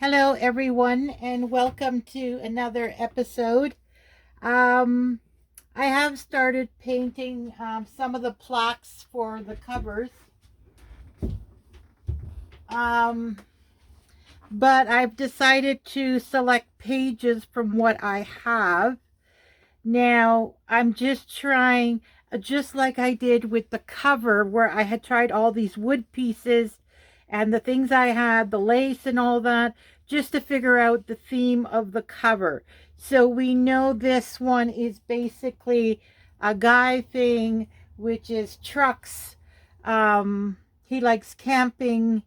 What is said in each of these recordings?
Hello, everyone, and welcome to another episode. Um, I have started painting some of the plaques for the covers, um, but I've decided to select pages from what I have. Now, I'm just trying, just like I did with the cover, where I had tried all these wood pieces and the things I had, the lace and all that, just to figure out the theme of the cover. So we know this one is basically a guy thing, which is trucks. He likes camping.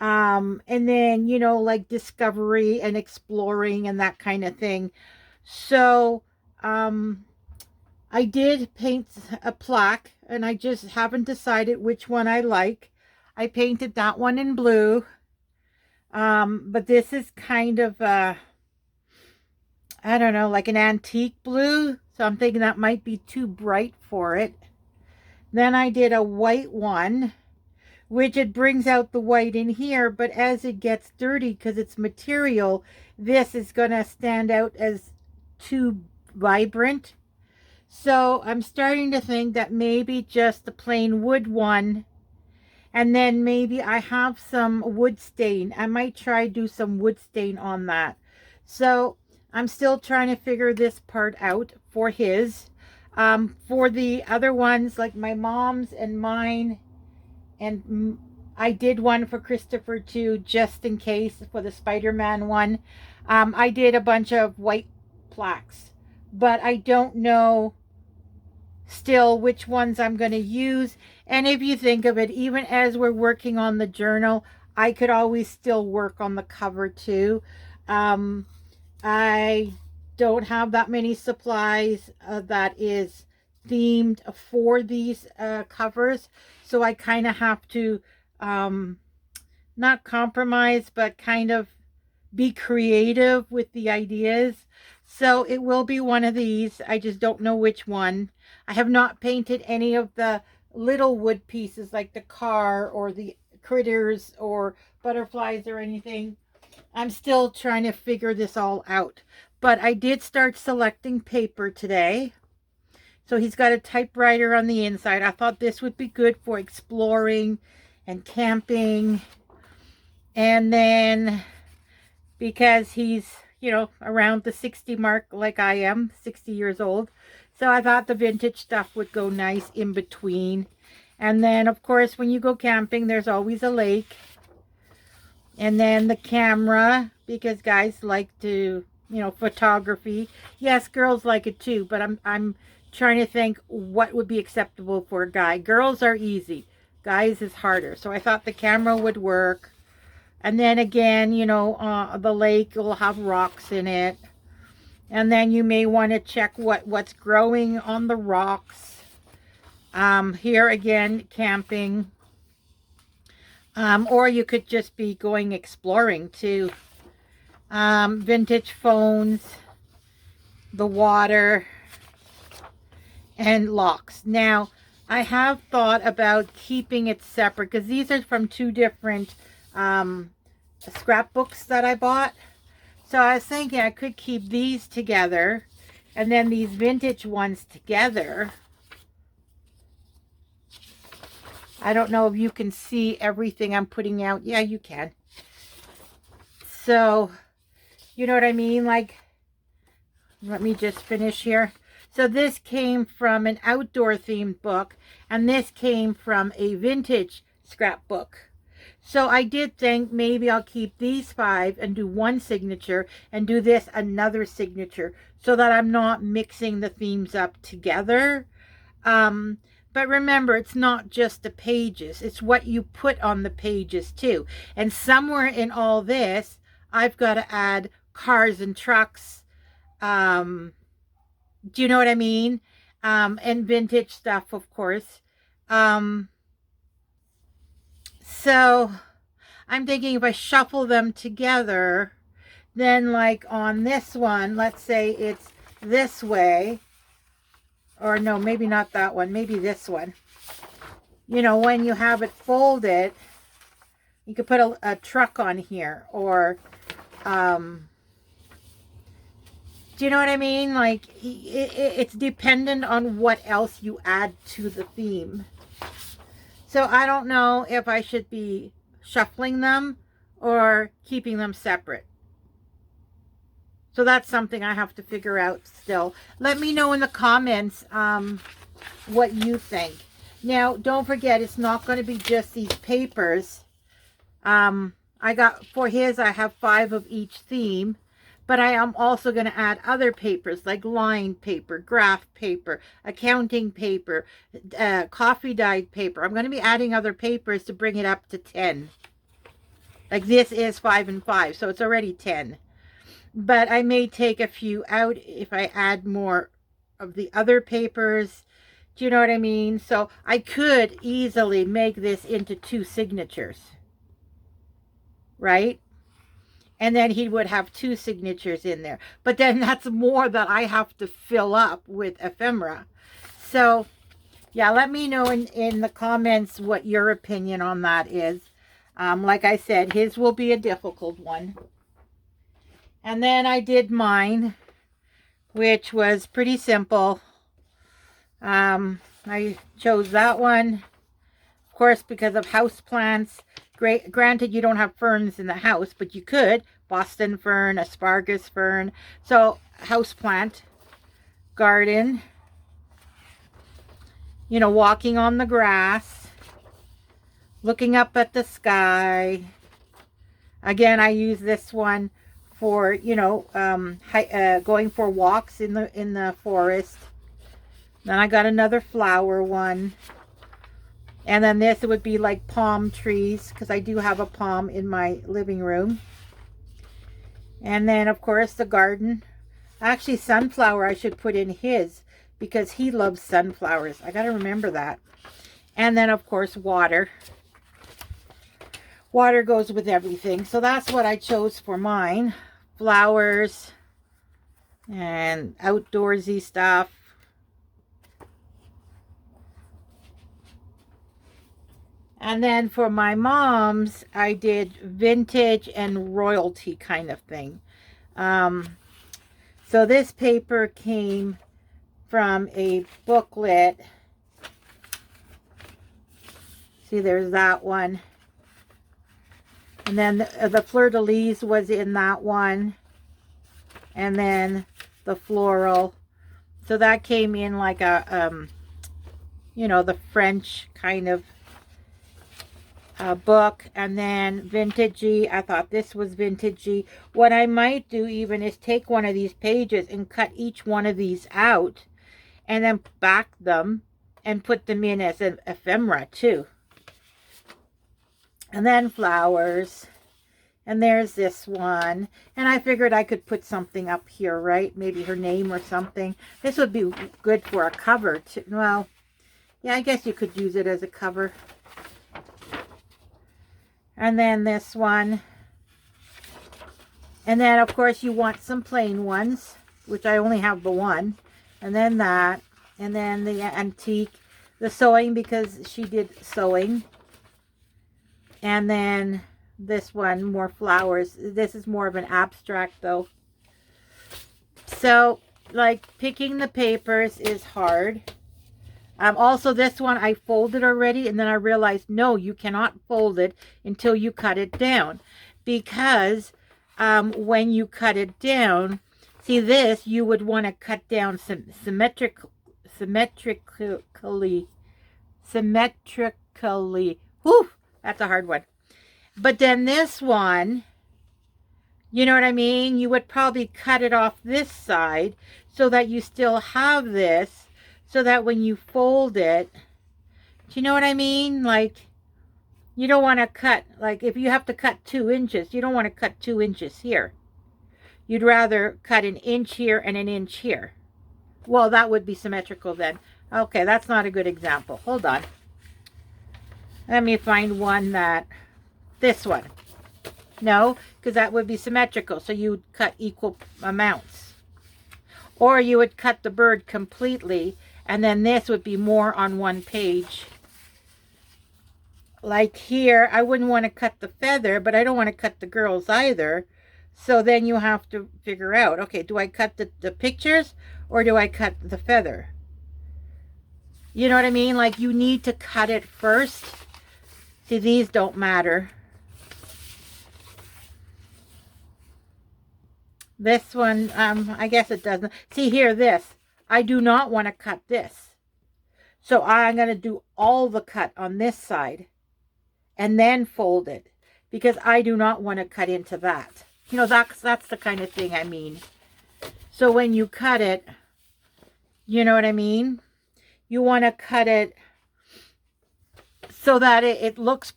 And then, like discovery and exploring and that kind of thing. So, um, I did paint a plaque and I just haven't decided which one I like. I painted that one in blue. But this is kind of I don't know, like an antique blue. So I'm thinking that might be too bright for it. Then I did a white one, which it brings out the white in here, but as it gets dirty because it's material, this is going to stand out as too vibrant. So I'm starting to think that maybe just the plain wood one, and then maybe I have some wood stain. I might try do some wood stain on that. So I'm still trying to figure this part out for his. For the other ones, like my mom's and mine, and I did one for Christopher too, just in case for the Spider-Man one. I did a bunch of white plaques, but I don't know still which ones I'm going to use. And if you think of it, even as we're working on the journal, I could always still work on the cover too. I don't have that many supplies that is themed for these covers, so I kind of have to not compromise, but kind of be creative with the ideas. So it will be one of these. I just don't know which one. I have not painted any of the little wood pieces like the car or the critters or butterflies or anything. I'm still trying to figure this all out. But I did start selecting paper today. So he's got a typewriter on the inside. I thought this would be good for exploring and camping. And then because he's, around the 60 mark like I am, 60 years old. So I thought the vintage stuff would go nice in between. And then, of course, when you go camping, there's always a lake. And then the camera, because guys like to, photography. Yes, girls like it too, but I'm trying to think what would be acceptable for a guy. Girls are easy. Guys is harder. So I thought the camera would work. And then again, the lake will have rocks in it. And then you may want to check what's growing on the rocks. Here again, camping. Or you could just be going exploring too. Vintage phones, the water, and locks. Now, I have thought about keeping it separate because these are from two different scrapbooks that I bought. So I was thinking I could keep these together and then these vintage ones together. I don't know if you can see everything I'm putting out. Yeah, you can. So, you know what I mean? Like, let me just finish here. So this came from an outdoor themed book, and this came from a vintage scrapbook. So I did think maybe I'll keep these 5 and do one signature and do this another signature so that I'm not mixing the themes up together. But remember, it's not just the pages. It's what you put on the pages too. And somewhere in all this, I've got to add cars and trucks. Do you know what I mean? And vintage stuff, of course. So I'm thinking if I shuffle them together, then like on this one, let's say it's this way, or no, maybe not that one, maybe this one. When you have it folded, you could put a truck on here, or do you know what I mean? Like, it's dependent on what else you add to the theme. So I don't know if I should be shuffling them or keeping them separate. So that's something I have to figure out still. Let me know in the comments what you think. Now, don't forget, it's not going to be just these papers. I got, for his, I have 5 of each theme. But I am also going to add other papers like line paper, graph paper, accounting paper, coffee dyed paper. I'm going to be adding other papers to bring it up to 10. Like this is 5 and 5, so it's already 10. But I may take a few out if I add more of the other papers. Do you know what I mean? So I could easily make this into 2 signatures. Right? And then he would have 2 signatures in there. But then that's more that I have to fill up with ephemera. So, yeah, let me know in the comments what your opinion on that is. Like I said, his will be a difficult one. And then I did mine, which was pretty simple. I chose that one, of course, because of houseplants. Granted, you don't have ferns in the house, but you could. Boston fern, asparagus fern. So, houseplant, garden, you know, walking on the grass, looking up at the sky. Again, I use this one for, you know, going for walks in the forest. Then I got another flower one. And then this would be like palm trees, because I do have a palm in my living room. And then, of course, the garden. Actually, sunflower I should put in his, because he loves sunflowers. I got to remember that. And then, of course, water. Water goes with everything. So that's what I chose for mine. Flowers and outdoorsy stuff. And then for my mom's, I did vintage and royalty kind of thing. So this paper came from a booklet. See, there's that one. And then the fleur-de-lis was in that one. And then the floral. So that came in like a, you know, the French kind of book. And then vintagey, I thought this was vintagey. What I might do even is take one of these pages and cut each one of these out and then back them and put them in as an ephemera too. And then flowers. And there's this one. And I figured I could put something up here, right? Maybe her name or something. This would be good for a cover too. Well, yeah, I guess you could use it as a cover. And then this one. And then, of course, you want some plain ones, which I only have the one. And then that. And then the antique. The sewing, because she did sewing. And then this one, more flowers. This is more of an abstract, though. So, like, picking the papers is hard. Also, this one I folded already, and then I realized, no, you cannot fold it until you cut it down. Because when you cut it down, see this, you would want to cut down symmetrically. Whew, that's a hard one. But then this one, you know what I mean? You would probably cut it off this side so that you still have this. So that when you fold it, do you know what I mean? Like, you don't want to cut, like if you have to cut 2 inches, you don't want to cut 2 inches here. You'd rather cut 1 inch here and 1 inch here. Well, that would be symmetrical then. Okay, that's not a good example. Hold on. Let me find one that, this one. No, because that would be symmetrical. So you would cut equal amounts. Or you would cut the bird completely. And then this would be more on one page. Like here, I wouldn't want to cut the feather, but I don't want to cut the girls either. So then you have to figure out, okay, do I cut the pictures or do I cut the feather? You know what I mean? Like, you need to cut it first. See, these don't matter. This one, I guess it doesn't. See here, this. I do not want to cut this. So I'm going to do all the cut on this side and then fold it, because I do not want to cut into that. You know, that's the kind of thing I mean. So when you cut it, you know what I mean? You want to cut it so that it looks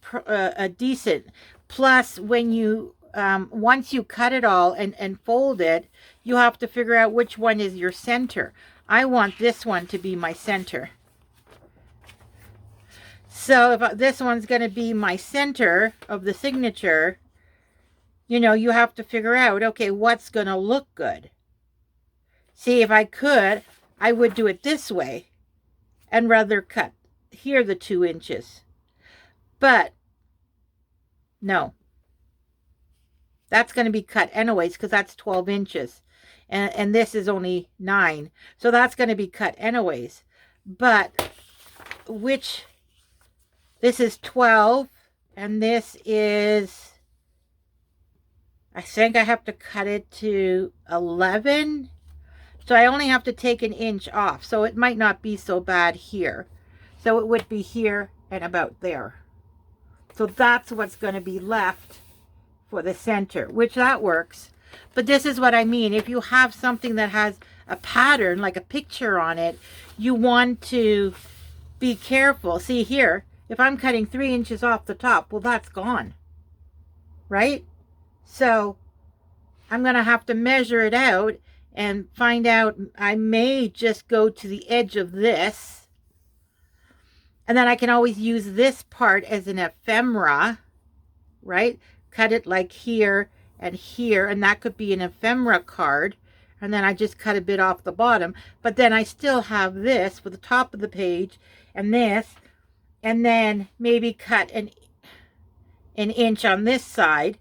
decent. Plus, when you, once you cut it all and fold it, you have to figure out which one is your center. I want this one to be my center. So if this one's going to be my center of the signature, you know, you have to figure out, okay, what's going to look good. See, if I could, I would do it this way and rather cut here the 2 inches. But no, that's going to be cut anyways, because that's 12 inches. And this is only 9. So that's going to be cut anyways. But this is 12 and this is, I think I have to cut it to 11. So I only have to take 1 inch off. So it might not be so bad here. So it would be here and about there. So that's what's going to be left for the center, which that works. But this is what I mean. If you have something that has a pattern, like a picture on it, you want to be careful. See here, if I'm cutting 3 inches off the top, well, that's gone, right? So I'm going to have to measure it out and find out. I may just go to the edge of this, and then I can always use this part as an ephemera, right? Cut it like here and here, and that could be an ephemera card. And then I just cut a bit off the bottom, but then I still have this for the top of the page and this, and then maybe cut an inch on this side.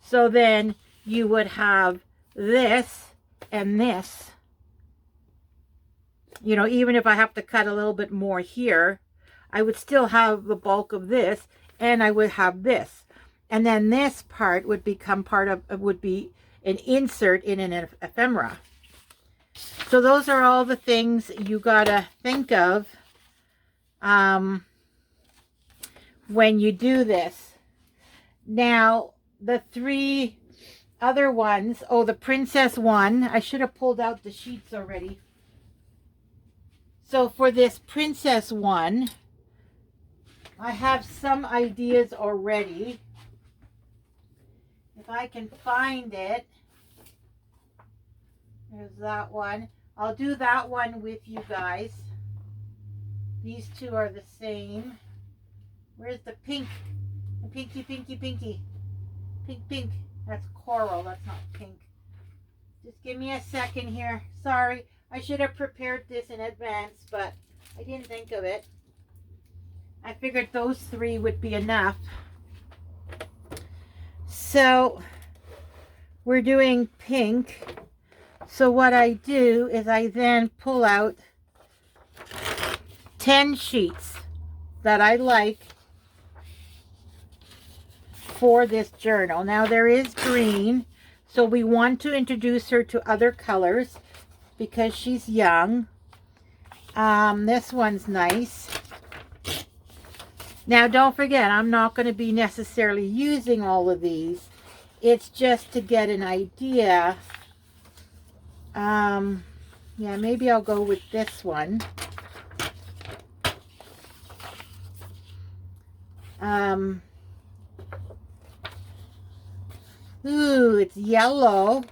So then you would have this and this. You know, even if I have to cut a little bit more here, I would still have the bulk of this, and I would have this. And then this part would become part of, would be an insert in an ephemera. So those are all the things you gotta think of when you do this. Now, the 3 other ones, oh, the princess one, I should have pulled out the sheets already. So for this princess one, I have some ideas already. If I can find it, there's that one. I'll do that one with you guys. These 2 are the same. Where's the pink? The pinky, pinky, pinky. Pink, pink. That's coral. That's not pink. Just give me a second here. Sorry. I should have prepared this in advance, but I didn't think of it. I figured those 3 would be enough. So we're doing pink. So what I do is I then pull out 10 sheets that I like for this journal. Now there is green, so we want to introduce her to other colors because she's young. This one's nice. Now don't forget, I'm not going to be necessarily using all of these. It's just to get an idea. Yeah, maybe I'll go with this one. Ooh, it's yellow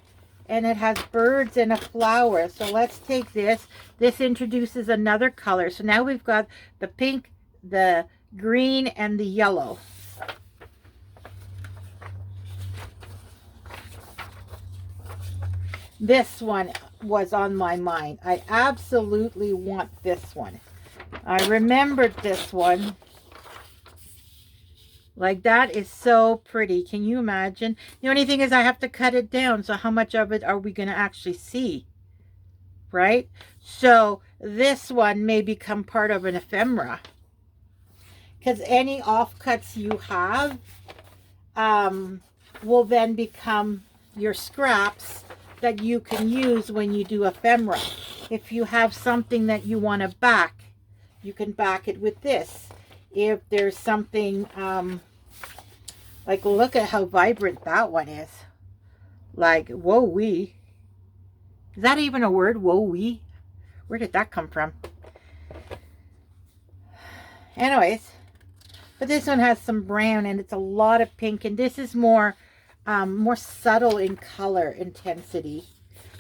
and it has birds and a flower. So let's take this. This introduces another color. So now we've got the pink, the green, and the yellow. This one was on my mind. I absolutely want this one. I remembered this one. Like, that is so pretty. Can you imagine? The only thing is I have to cut it down. So how much of it are we going to actually see? Right? So this one may become part of an ephemera. Because any offcuts you have will then become your scraps that you can use when you do ephemera. If you have something that you want to back, you can back it with this. If there's something, like, look at how vibrant that one is. Like, whoa-wee. Is that even a word, whoa-wee? Where did that come from? Anyways, but this one has some brown and it's a lot of pink, and this is more subtle in color intensity.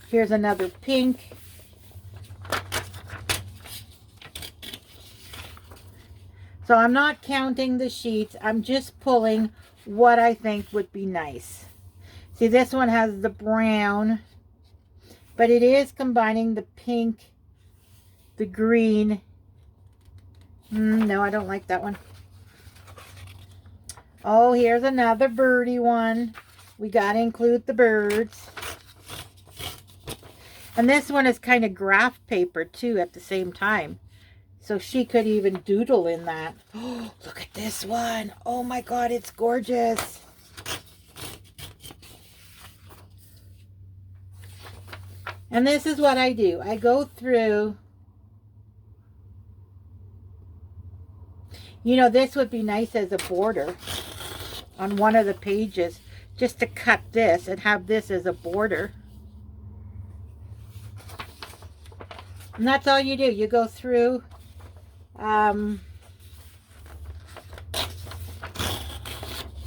Here's another pink. So I'm not counting the sheets. I'm just pulling what I think would be nice. See, this one has the brown, but it is combining the pink, the green. No, I don't like that one. Oh, here's another birdie one. We got to include the birds. And this one is kind of graph paper too at the same time. So she could even doodle in that. Oh, look at this one. Oh my God, it's gorgeous. And this is what I do. I go through. You know, this would be nice as a border on one of the pages. Just to cut this and have this as a border. And that's all you do. You go through. And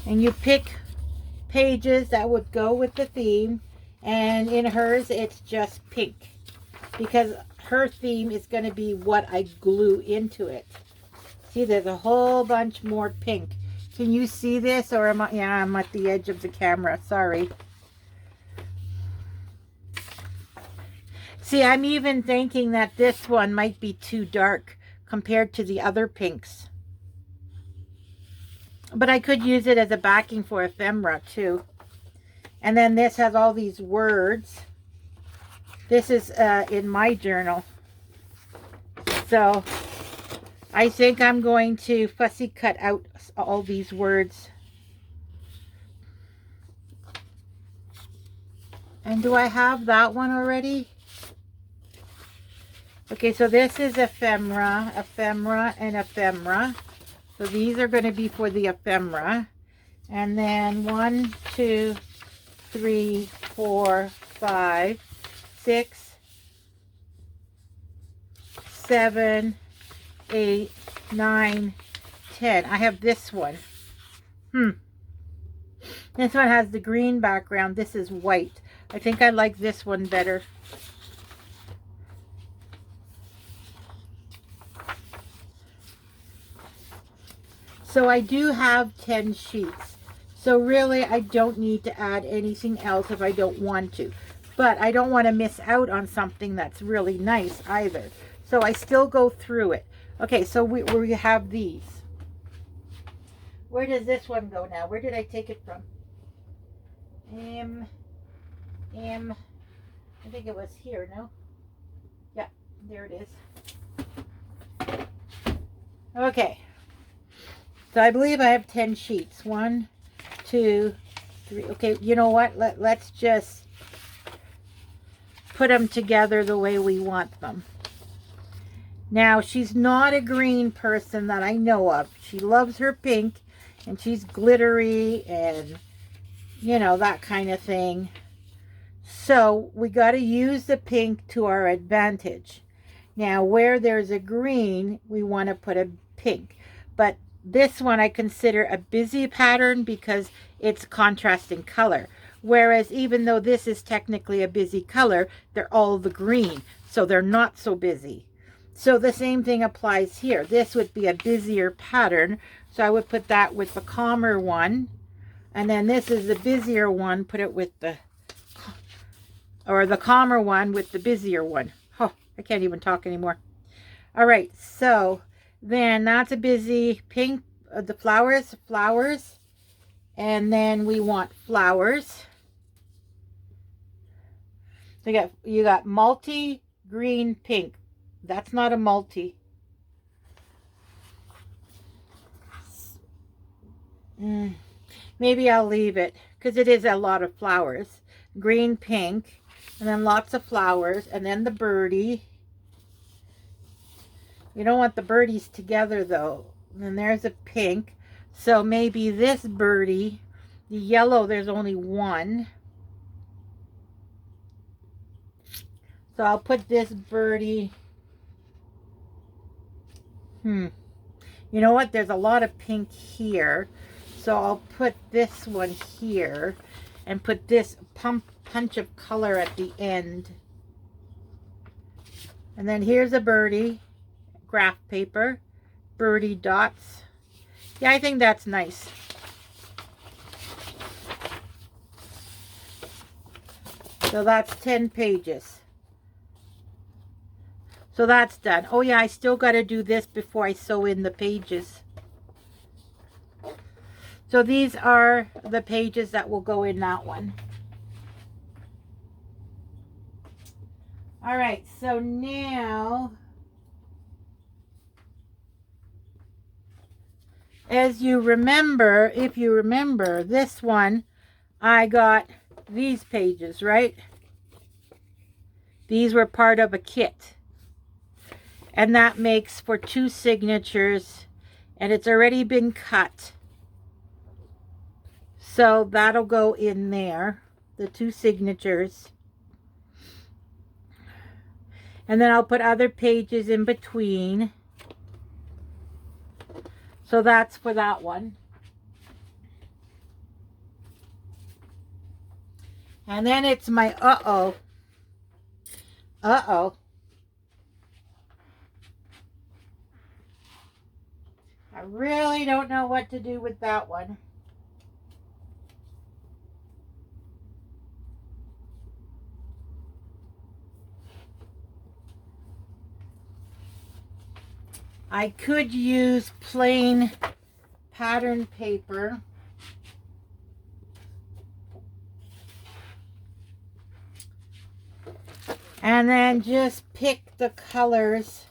you pick pages that would go with the theme, and in hers it's just pink because her theme is going to be what I glue into it. See, there's a whole bunch more pink. Can you see this, or am I? Yeah, I'm at the edge of the camera, sorry. See, I'm even thinking that this one might be too dark compared to the other pinks. But I could use it as a backing for ephemera too. And then this has all these words. This is in my journal. So I think I'm going to fussy cut out all these words. And do I have that one already? Okay, so this is ephemera, ephemera, and ephemera. So these are going to be for the ephemera. And then 1, 2, 3, 4, 5, 6, 7, 8, 9, 10. I have this one. This one has the green background. This is white. I think I like this one better. So I do have 10 sheets. So really I don't need to add anything else if I don't want to. But I don't want to miss out on something that's really nice either. So I still go through it. Okay, so we have these. Where does this one go now? Where did I take it from? I think it was here, no? Yeah, there it is. Okay. So I believe I have 10 sheets. 1, 2, 3. Okay, you know what? Let's just put them together the way we want them. Now, she's not a green person that I know of. She loves her pink, and she's glittery and, you know, that kind of thing. So we got to use the pink to our advantage. Now, where there's a green, we want to put a pink. But this one I consider a busy pattern because it's contrasting color. Whereas even though this is technically a busy color, they're all the green. So they're not so busy. So the same thing applies here. This would be a busier pattern. So I would put that with the calmer one. And then this is the busier one. Put it with the, or the calmer one with the busier one. Oh, I can't even talk anymore. All right, so then that's a busy pink the flowers, and then we want flowers. So you got multi, green, pink. That's not a multi. Maybe I'll leave it because it is a lot of flowers. Green, pink, and then lots of flowers, and then the birdie. You don't want the birdies together though. And then there's a pink. So maybe this birdie, the yellow, there's only one. So I'll put this birdie. You know what? There's a lot of pink here. So I'll put this one here and put this punch of color at the end. And then here's a birdie, graph paper, birdie dots. Yeah, I think that's nice. So that's 10 pages. So that's done. Oh yeah, I still got to do this before I sew in the pages. So these are the pages that will go in that one. All right, so now, as you remember, if you remember this one, I got these pages, right? These were part of a kit. And that makes for 2 signatures, and it's already been cut. So that'll go in there, the 2 signatures. And then I'll put other pages in between. So that's for that one. And then it's my uh-oh. Uh-oh. I really don't know what to do with that one. I could use plain pattern paper. And then just pick the colors.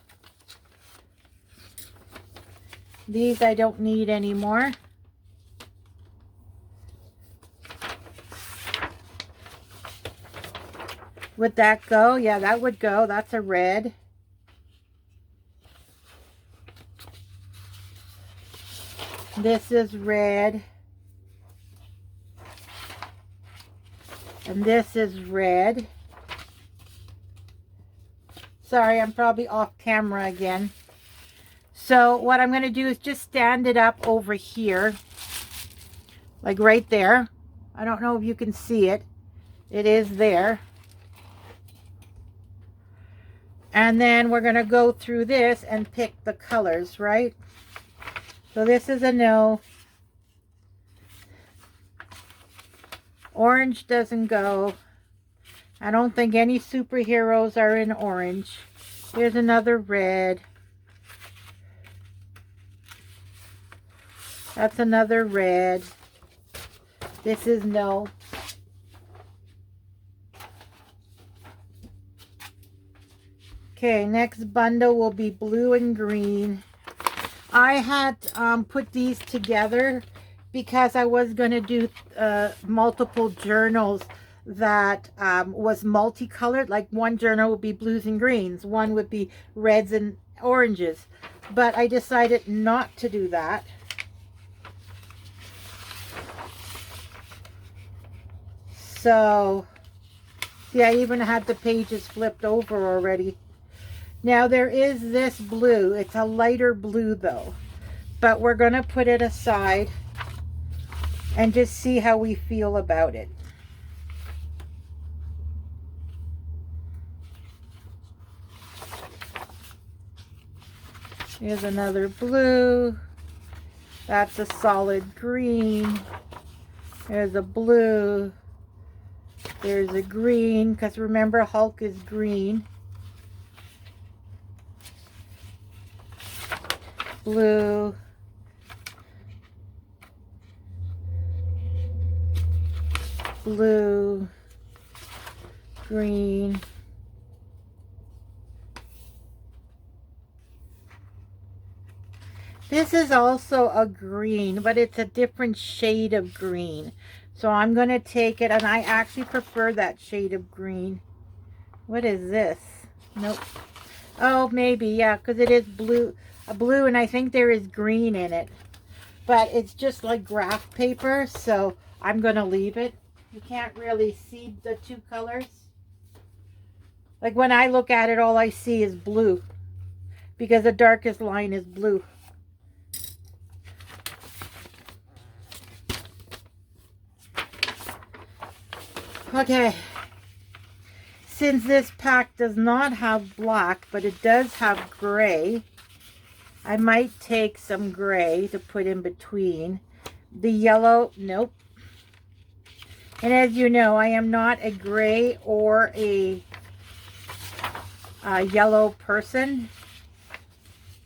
These I don't need anymore. Would that go? Yeah, that would go. That's a red. This is red. And this is red. Sorry, I'm probably off camera again. So what I'm going to do is just stand it up over here. Like right there. I don't know if you can see it. It is there. And then we're going to go through this and pick the colors, right? So this is a no. Orange doesn't go. I don't think any superheroes are in orange. Here's another red. That's another red. This is no. Okay, next bundle will be blue and green. I had put these together because I was going to do multiple journals that was multicolored. Like one journal would be blues and greens, one would be reds and oranges. But I decided not to do that. So, see, I even had the pages flipped over already. Now there is this blue. It's a lighter blue though. But we're going to put it aside and just see how we feel about it. Here's another blue. That's a solid green. There's a blue. There's a green, because remember Hulk is green. Blue. blue, green. This is also a green, but it's a different shade of green. So I'm going to take it, and I actually prefer that shade of green. What is this? Nope. Oh, maybe, yeah, because it is blue, and I think there is green in it. But it's just like graph paper, so I'm going to leave it. You can't really see the two colors. Like when I look at it, all I see is blue, because the darkest line is blue. Okay, since this pack does not have black, but it does have gray, I might take some gray to put in between. The yellow, nope. And as you know, I am not a gray or a yellow person,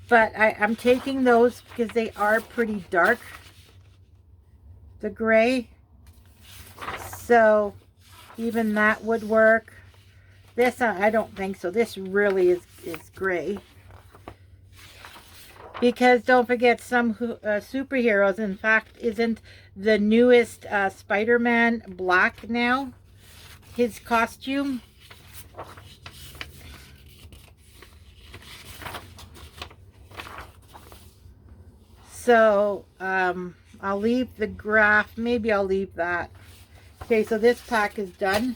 but I'm taking those because they are pretty dark, the gray. So even that would work. This, I don't think so. This really is gray. Because don't forget, some superheroes, in fact, isn't the newest Spider-Man black now? His costume. So, I'll leave the graph. Maybe I'll leave that. Okay, so this pack is done.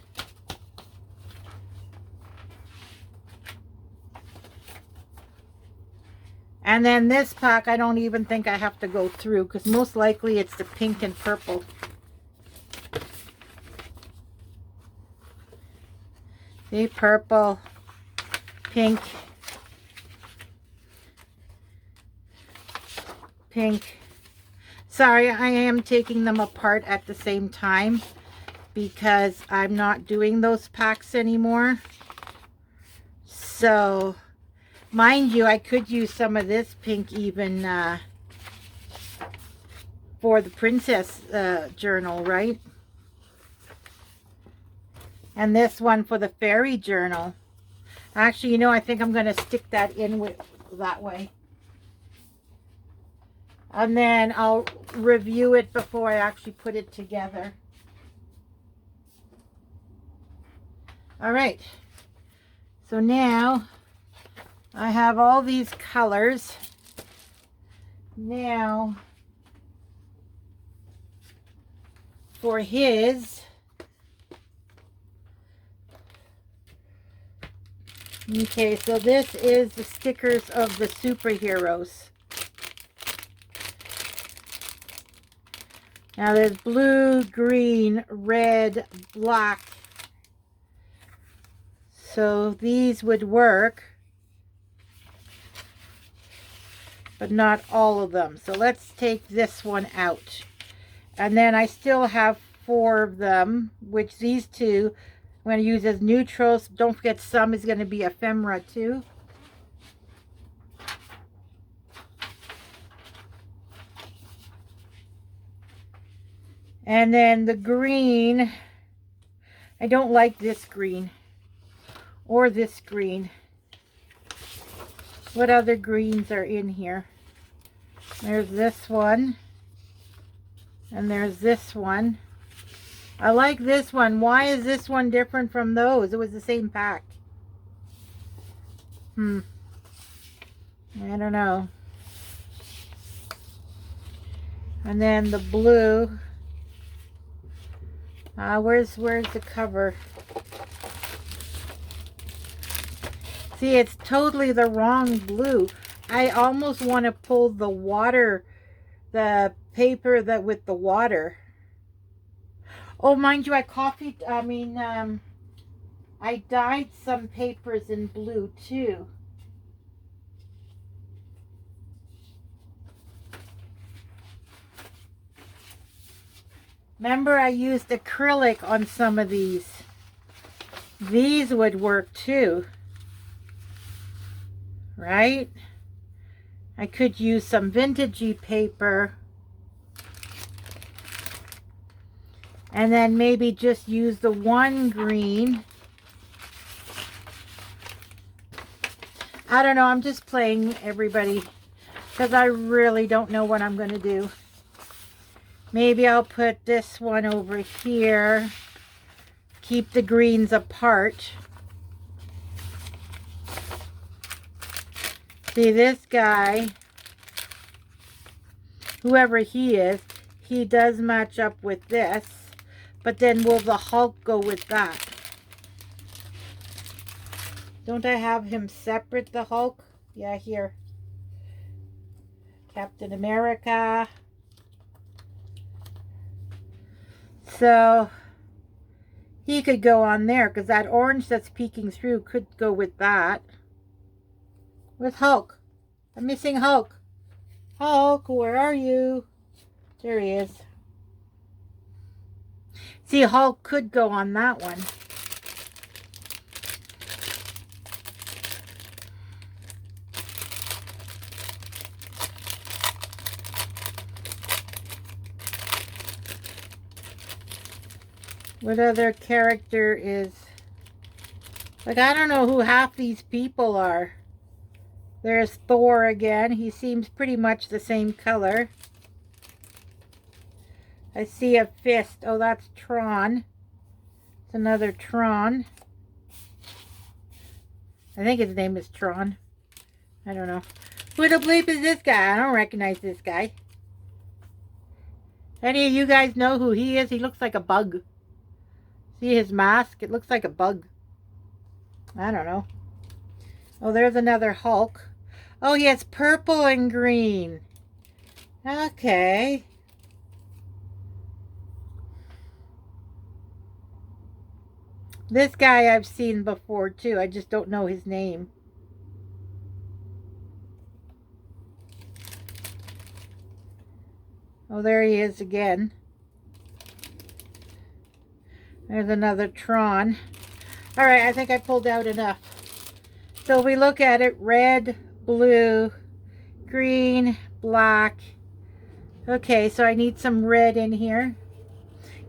And then this pack, I don't even think I have to go through, because most likely it's the pink and purple. See, purple, pink, pink. Sorry, I am taking them apart at the same time, because I'm not doing those packs anymore. So, mind you, I could use some of this pink even for the princess journal, right? And this one for the fairy journal. Actually, you know, I think I'm going to stick that in with that way. And then I'll review it before I actually put it together. All right. So now I have all these colors. Now for his, okay, so this is the stickers of the superheroes. Now there's blue, green, red, black. So these would work, but not all of them. So let's take this one out. And then I still have 4 of them, which these two I'm going to use as neutrals. Don't forget, some is going to be ephemera too. And then the green, I don't like this green or this green. What other greens are in here? There's this one. And there's this one. I like this one. Why is this one different from those? It was the same pack. I don't know. And then the blue. Where's the cover? See, it's totally the wrong blue. I almost want to pull the water, the paper that with the water. Oh, mind you, I dyed some papers in blue too. Remember, I used acrylic on some of these. These would work too. Right? I could use some vintagey paper. And then maybe just use the one green. I don't know. I'm just playing, everybody, because I really don't know what I'm going to do. Maybe I'll put this one over here. Keep the greens apart. See, this guy, whoever he is, he does match up with this. But then will the Hulk go with that? Don't I have him separate, the Hulk? Yeah, here. Captain America. So, he could go on there, because that orange that's peeking through could go with that. With Hulk. I'm missing Hulk. Hulk, where are you? There he is. See, Hulk could go on that one. What other character is... Like, I don't know who half these people are. There's Thor again. He seems pretty much the same color. I see a fist. Oh, that's Tron. It's another Tron. I think his name is Tron. I don't know. Who the bleep is this guy? I don't recognize this guy. Any of you guys know who he is? He looks like a bug. See his mask? It looks like a bug. I don't know. Oh, there's another Hulk. Oh, he has purple and green. Okay. This guy I've seen before too. I just don't know his name. Oh, there he is again. There's another Tron. All right, I think I pulled out enough. So we look at it, red, blue, green, black. Okay, so I need some red in here.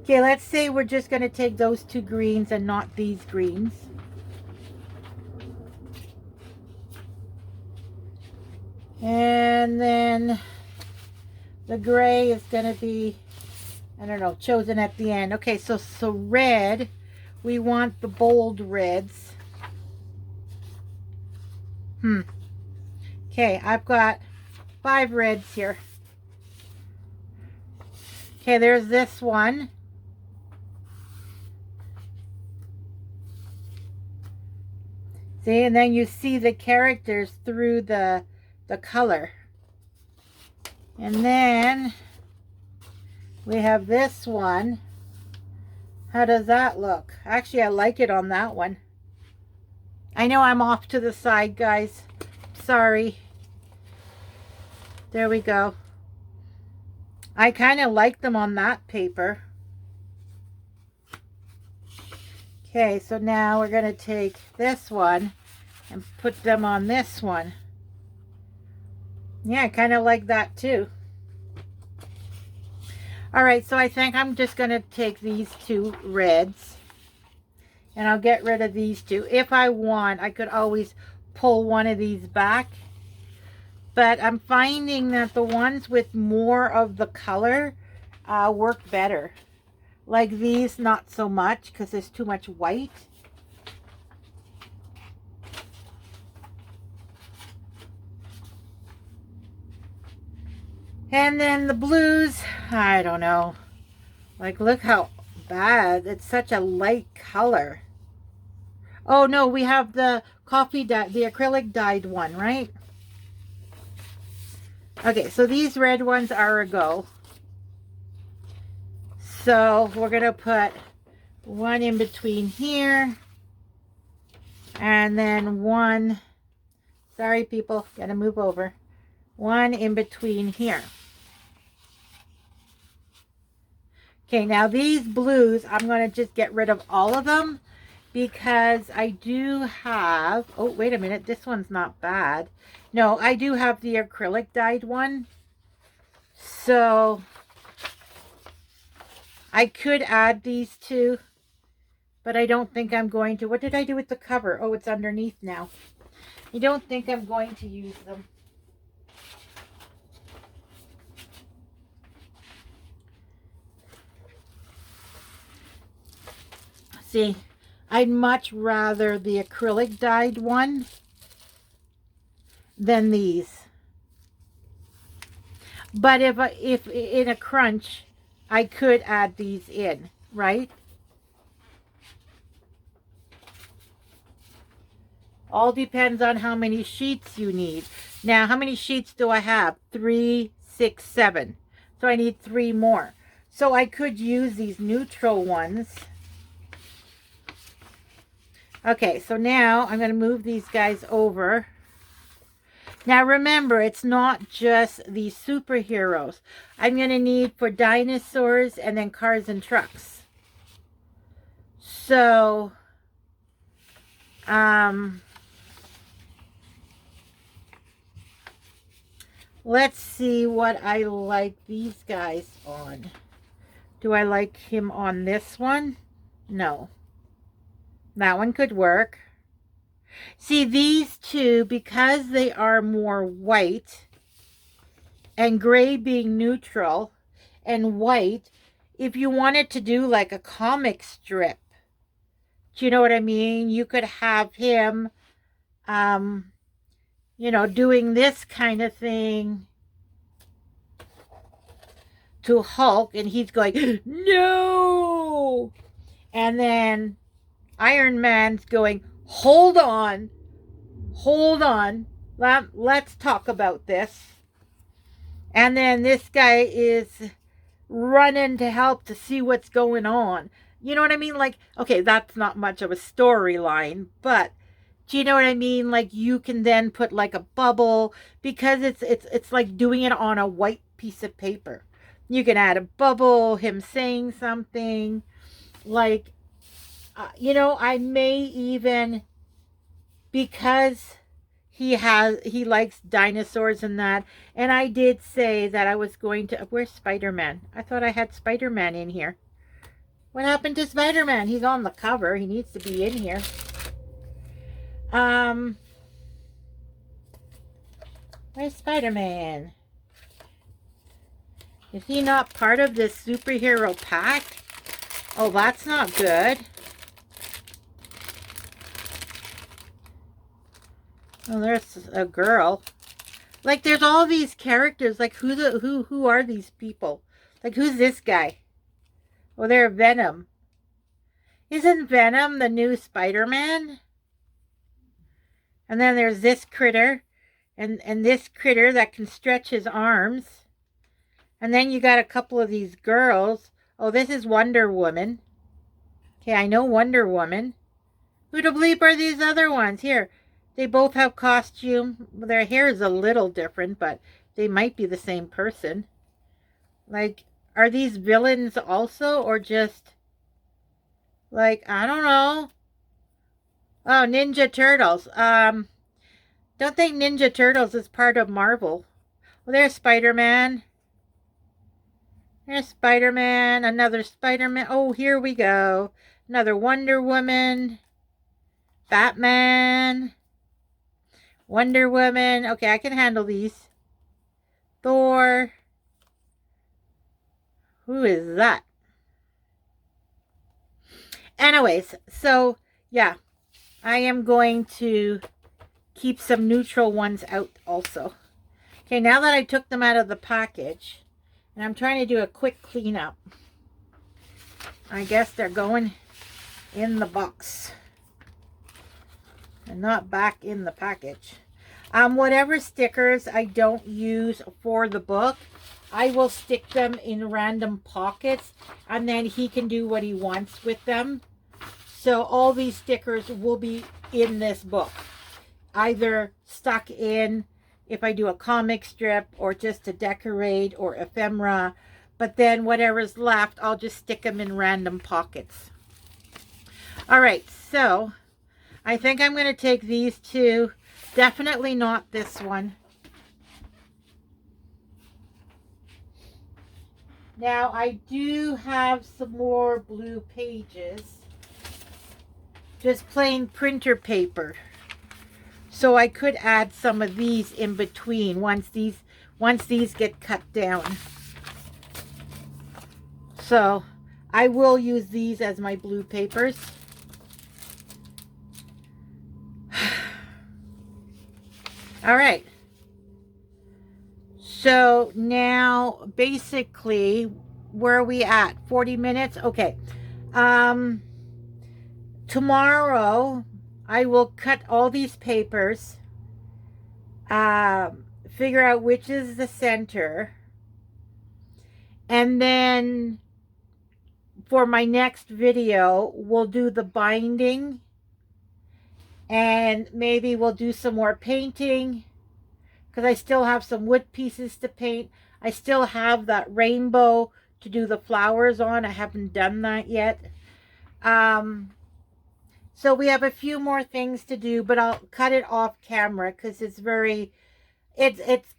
Okay, let's say we're just going to take those two greens and not these greens. And then the gray is going to be, I don't know, chosen at the end. Okay, so red, we want the bold reds. Okay, I've got 5 reds here. Okay, there's this one. See, and then you see the characters through the color. And then we have this one. How does that look? Actually, I like it on that one. I know I'm off to the side, guys. Sorry. There we go. I kind of like them on that paper. Okay, so now we're going to take this one and put them on this one. Yeah, I kind of like that too. All right, so I think I'm just going to take these 2 reds. And I'll get rid of these 2. If I want, I could always pull one of these back. But I'm finding that the ones with more of the color work better. Like these, not so much because there's too much white. And then the blues, I don't know. Like, look how bad. It's such a light color. Oh, no, we have the coffee dye, the acrylic dyed one, right? Okay, so these red ones are a go. So we're going to put one in between here. And then one, sorry people, gotta move over. One in between here. Okay, now these blues, I'm going to just get rid of all of them because I do have, oh, wait a minute, this one's not bad. No, I do have the acrylic dyed one. So, I could add these two, but I don't think I'm going to. What did I do with the cover? Oh, it's underneath now. I don't think I'm going to use them. See, I'd much rather the acrylic dyed one than these. But if in a crunch, I could add these in, right? All depends on how many sheets you need. Now, how many sheets do I have? 3, 6, 7. So I need 3 more. So I could use these neutral ones. Okay, so now I'm going to move these guys over. Now remember, it's not just the superheroes. I'm going to need for dinosaurs and then cars and trucks. So, let's see what I like these guys on. Do I like him on this one? No. That one could work. See, these two, because they are more white, and gray being neutral, and white, if you wanted to do like a comic strip, do you know what I mean? You could have him, you know, doing this kind of thing to Hulk, and he's going, no! And then Iron Man's going, hold on, let's talk about this. And then this guy is running to help to see what's going on. You know what I mean? Like, okay, that's not much of a storyline, but do you know what I mean? Like, you can then put like a bubble, because it's like doing it on a white piece of paper. You can add a bubble, him saying something, like, you know, I may even, because he likes dinosaurs and that, and I did say that I was going to, where's Spider-Man? I thought I had Spider-Man in here. What happened to Spider-Man? He's on the cover. He needs to be in here. Where's Spider-Man? Is he not part of this superhero pack? Oh, that's not good. Oh, there's a girl. Like, there's all these characters. Like, who are these people? Like, who's this guy? Oh, they're Venom. Isn't Venom the new Spider-Man? And then there's this critter, and this critter that can stretch his arms. And then you got a couple of these girls. Oh, this is Wonder Woman. Okay, I know Wonder Woman. Who to bleep are these other ones? Here, they both have costume. Their hair is a little different, but they might be the same person. Like, are these villains also, or just, like, I don't know. Oh, Ninja Turtles. Don't think Ninja Turtles is part of Marvel. Well, there's Spider-Man. There's Spider-Man. Another Spider-Man. Oh, here we go. Another Wonder Woman. Batman. Wonder Woman. Okay, I can handle these. Thor. Who is that? Anyways, so, yeah. I am going to keep some neutral ones out also. Okay, now that I took them out of the package, and I'm trying to do a quick cleanup, I guess they're going in the box and not back in the package. Whatever stickers I don't use for the book, I will stick them in random pockets, and then he can do what he wants with them. So all these stickers will be in this book, either stuck in if I do a comic strip, or just to decorate, or ephemera. But then whatever's left, I'll just stick them in random pockets. All right, so I think I'm going to take these two. Definitely not this one. Now I do have some more blue pages, just plain printer paper. So I could add some of these in between once these get cut down. So I will use these as my blue papers. All right. So now basically, where are we at? 40 minutes? Okay. Tomorrow I will cut all these papers, figure out which is the center, and then for my next video, we'll do the binding, and maybe we'll do some more painting, because I still have some wood pieces to paint. I still have that rainbow to do the flowers on. I haven't done that yet. So we have a few more things to do, but I'll cut it off camera because it's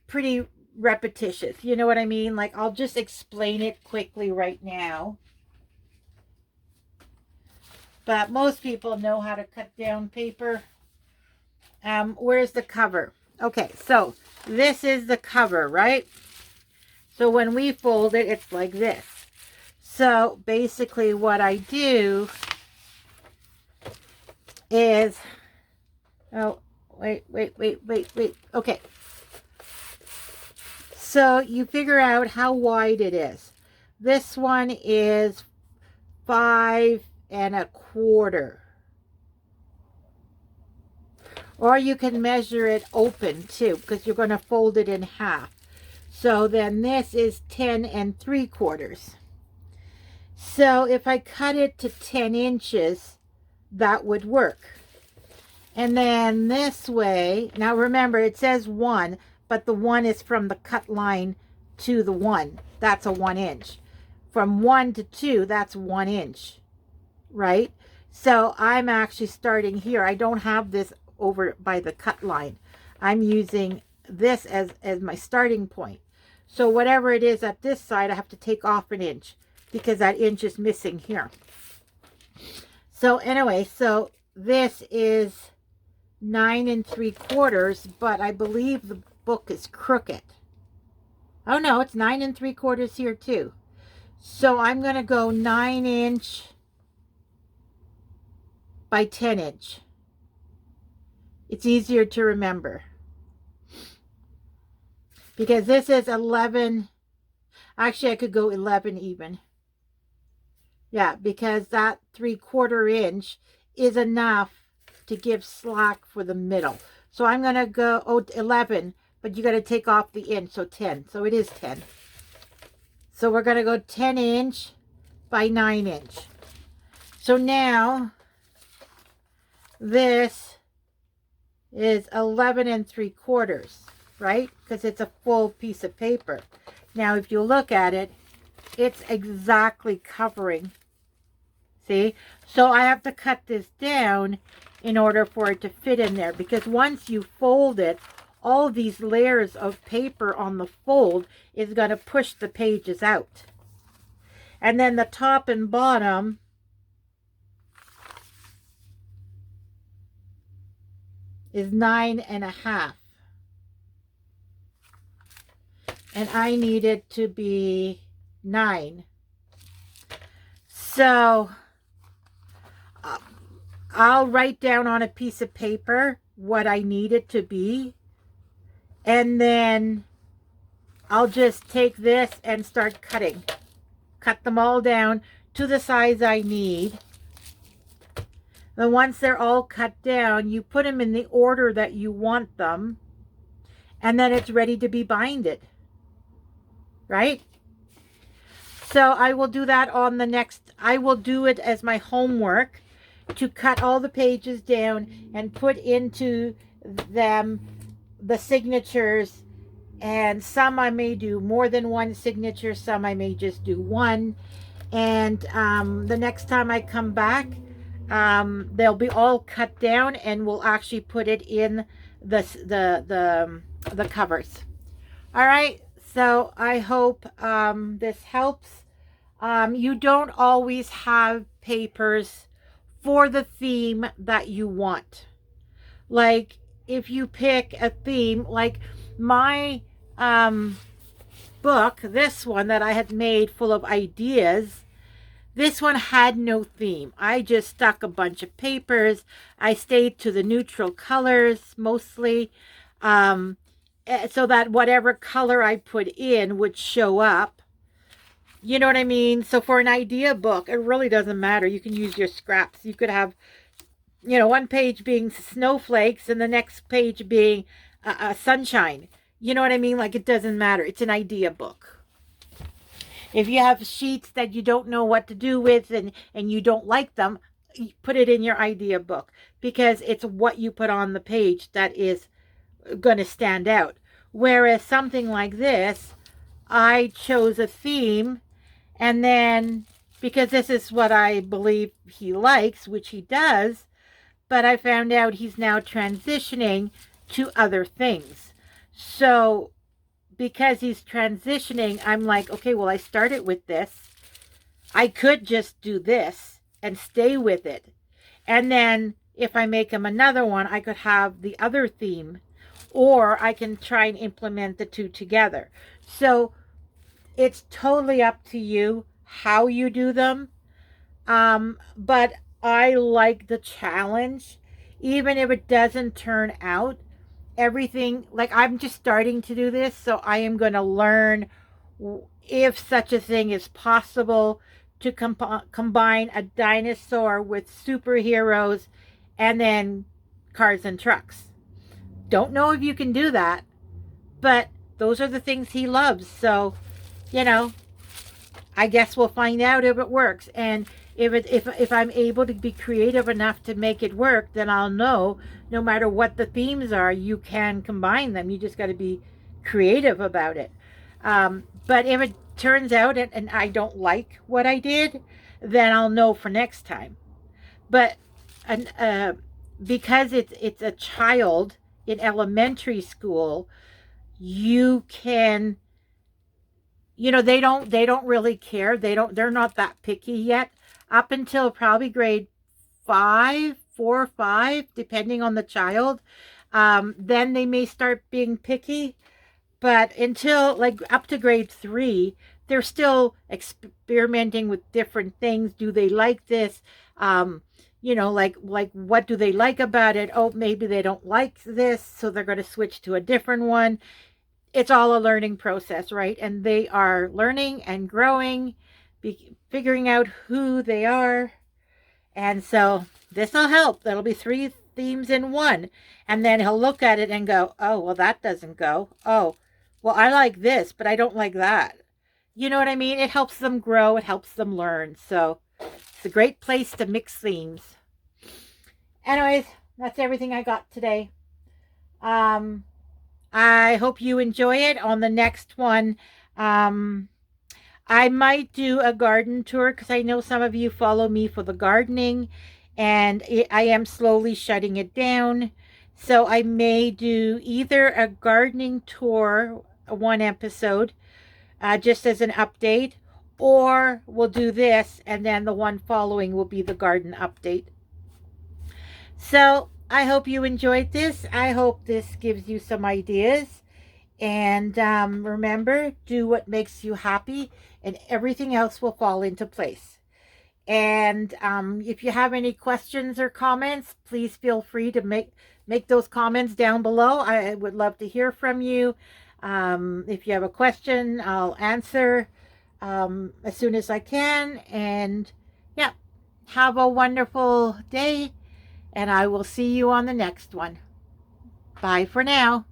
pretty repetitious. You know what I mean? Like, I'll just explain it quickly right now. But most people know how to cut down paper. Where's the cover? Okay, so this is the cover, right? So when we fold it, it's like this. So basically what I do is, oh, wait. Okay. So you figure out how wide it is. This one is 5 1/4. Or you can measure it open too, because you're going to fold it in half. So then this is 10 3/4. So if I cut it to 10 inches, that would work. And then this way, now remember it says 1, but the 1 is from the cut line to the 1. That's a 1 inch. From 1 to 2, that's 1 inch, right? So I'm actually starting here. I don't have this over by the cut line. I'm using this as my starting point. So whatever it is at this side, I have to take off an inch because that inch is missing here. So anyway, so this is 9 3/4, but I believe the book is crooked. Oh no, it's 9 3/4 here too. So I'm going to go 9 inch by 10 inch. It's easier to remember. Because this is 11. Actually, I could go 11 even. Yeah, because that 3/4 inch is enough to give slack for the middle. So I'm going to go 11, but you got to take off the inch, so 10. So it is 10. So we're going to go 10 inch by 9 inch. So now this is 11 3/4, right? Because it's a full piece of paper. Now, if you look at it, it's exactly covering. See? So I have to cut this down in order for it to fit in there, because once you fold it, all these layers of paper on the fold is going to push the pages out. And then the top and bottom is 9 1/2. And I need it to be 9. So I'll write down on a piece of paper what I need it to be. And then I'll just take this and start cutting. Cut them all down to the size I need. Then once they're all cut down, you put them in the order that you want them. And then it's ready to be binded. Right? So I will do that on the next, I will do it as my homework to cut all the pages down and put into them the signatures. And some I may do more than one signature, some I may just do one. And the next time I come back, they'll be all cut down, and we'll actually put it in the covers. All right. So I hope this helps. You don't always have papers for the theme that you want. Like if you pick a theme, like my book, this one that I had made full of ideas, this one had no theme. I just stuck a bunch of papers. I stayed to the neutral colors mostly, so that whatever color I put in would show up. You know what I mean? So for an idea book, it really doesn't matter. You can use your scraps. You could have, one page being snowflakes and the next page being sunshine. You know what I mean? Like it doesn't matter. It's an idea book. If you have sheets that you don't know what to do with and you don't like them, put it in your idea book, because it's what you put on the page that is going to stand out. Whereas something like this, I chose a theme, and then because this is what I believe he likes, which he does, but I found out he's now transitioning to other things. So because he's transitioning, I'm like, okay, well, I started with this. I could just do this and stay with it. And then if I make him another one, I could have the other theme, or I can try and implement the two together. So it's totally up to you how you do them. But I like the challenge, even if it doesn't turn out everything. Like I'm just starting to do this, so I am going to learn if such a thing is possible to combine a dinosaur with superheroes and then cars and trucks. Don't know if you can do that, but those are the things he loves. So, you know, I guess we'll find out if it works. And if I'm able to be creative enough to make it work, then I'll know no matter what the themes are, you can combine them. You just got to be creative about it. But if it turns out and I don't like what I did, then I'll know for next time. But because it's a child in elementary school, you can, they don't really care. They're not that picky yet, up until probably grade 5, 4 or 5, depending on the child. Then they may start being picky, but until like up to grade 3, they're still experimenting with different things. Do they like this? Like what do they like about it? Oh, maybe they don't like this, so they're going to switch to a different one. It's all a learning process, right? And they are learning and growing, figuring out who they are. And so this will help. That'll be 3 themes in one. And then he'll look at it and go, oh, well, that doesn't go. Oh, well, I like this, but I don't like that. You know what I mean? It helps them grow. It helps them learn. So it's a great place to mix themes. Anyways, that's everything I got today. I hope you enjoy it. On the next one, I might do a garden tour, because I know some of you follow me for the gardening, and I am slowly shutting it down. So I may do either a gardening tour, one episode, just as an update, or we'll do this, and then the one following will be the garden update. So I hope you enjoyed this. I hope this gives you some ideas. And remember, do what makes you happy, and everything else will fall into place. And if you have any questions or comments, please feel free to make those comments down below. I would love to hear from you. If you have a question, I'll answer as soon as I can. And yeah, have a wonderful day, and I will see you on the next one. Bye for now.